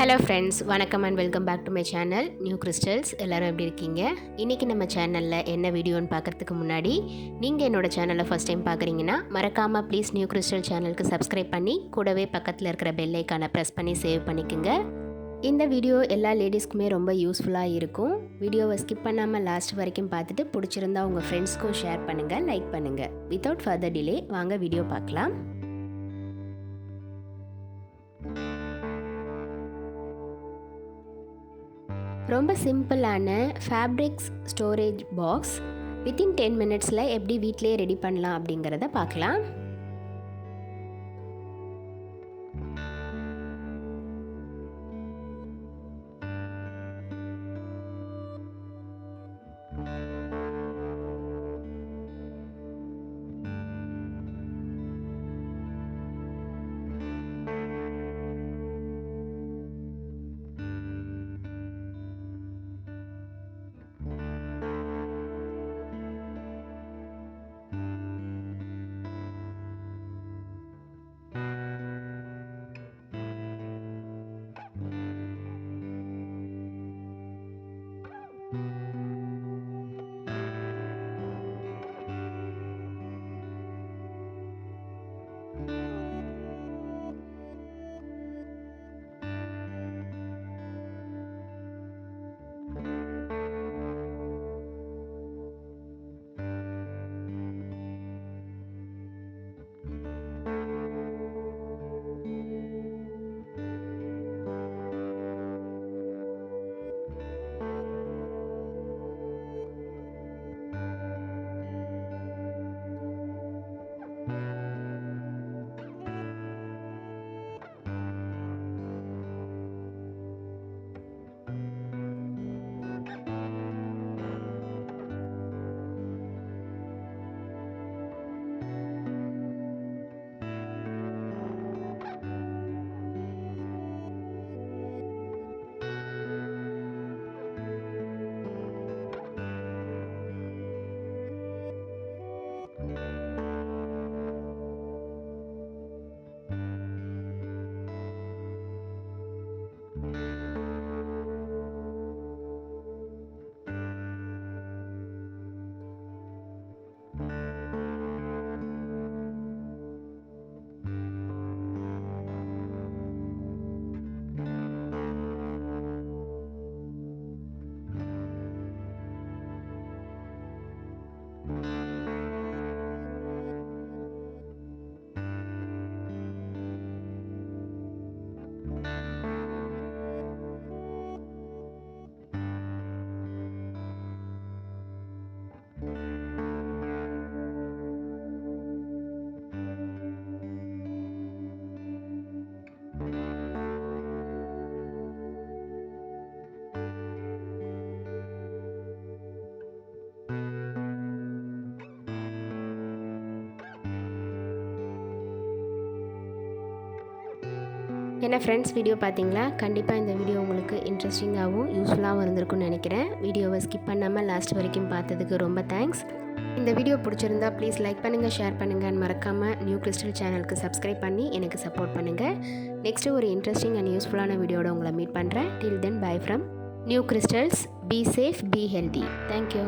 Hello friends, வணக்கம் and welcome back to my channel new crystals. எல்லோரும் எப்படி இருக்கீங்க? இன்றைக்கி நம்ம சேனலில் என்ன வீடியோன்னு பார்க்குறதுக்கு முன்னாடி நீங்கள் என்னோடய சேனலை ஃபஸ்ட் டைம் பார்க்குறீங்கன்னா மறக்காமல் ப்ளீஸ் நியூ கிறிஸ்டல் சேனலுக்கு சப்ஸ்கிரைப் பண்ணி கூடவே பக்கத்தில் இருக்கிற பெல் ஐக்கானை ப்ரெஸ் பண்ணி சேவ் பண்ணிக்கோங்க. இந்த வீடியோ எல்லா லேடிஸ்க்குமே ரொம்ப யூஸ்ஃபுல்லாக இருக்கும். வீடியோவை ஸ்கிப் பண்ணாமல் லாஸ்ட் வரைக்கும் பார்த்துட்டு பிடிச்சிருந்தா உங்கள் ஃப்ரெண்ட்ஸ்க்கும் ஷேர் பண்ணுங்கள், லைக் பண்ணுங்கள். வித்தவுட் ஃபர்தர் டிலே வாங்க வீடியோ பார்க்கலாம். ரொம்ப சிம்பிளான ஃபேப்ரிக்ஸ் ஸ்டோரேஜ் பாக்ஸ் வித்தின் 10 மினிட்ஸில் எப்படி வீட்டிலே ரெடி பண்ணலாம் அப்படிங்கிறத பார்க்கலாம். என்ன ஃப்ரெண்ட்ஸ், வீடியோ பார்த்தீங்களா? கண்டிப்பாக இந்த வீடியோ உங்களுக்கு இன்ட்ரெஸ்டிங்காகவும் யூஸ்ஃபுல்லாகவும் இருந்திருக்கும்னு நினைக்கிறேன். வீடியோவை ஸ்கிப் பண்ணாமல் லாஸ்ட் வரைக்கும் பார்த்ததுக்கு ரொம்ப தேங்க்ஸ். இந்த வீடியோ பிடிச்சிருந்தா ப்ளீஸ் லைக் பண்ணுங்கள், ஷேர் பண்ணுங்கள், மறக்காமல் நியூ கிறிஸ்டல் சேனலுக்கு சப்ஸ்கிரைப் பண்ணி எனக்கு சப்போர்ட் பண்ணுங்கள். நெக்ஸ்ட்டு ஒரு இன்ட்ரெஸ்டிங் அண்ட் யூஸ்ஃபுல்லான வீடியோட உங்களை மீட் பண்ணுறேன். Till then bye from New Crystals. Be safe, be healthy. Thank you.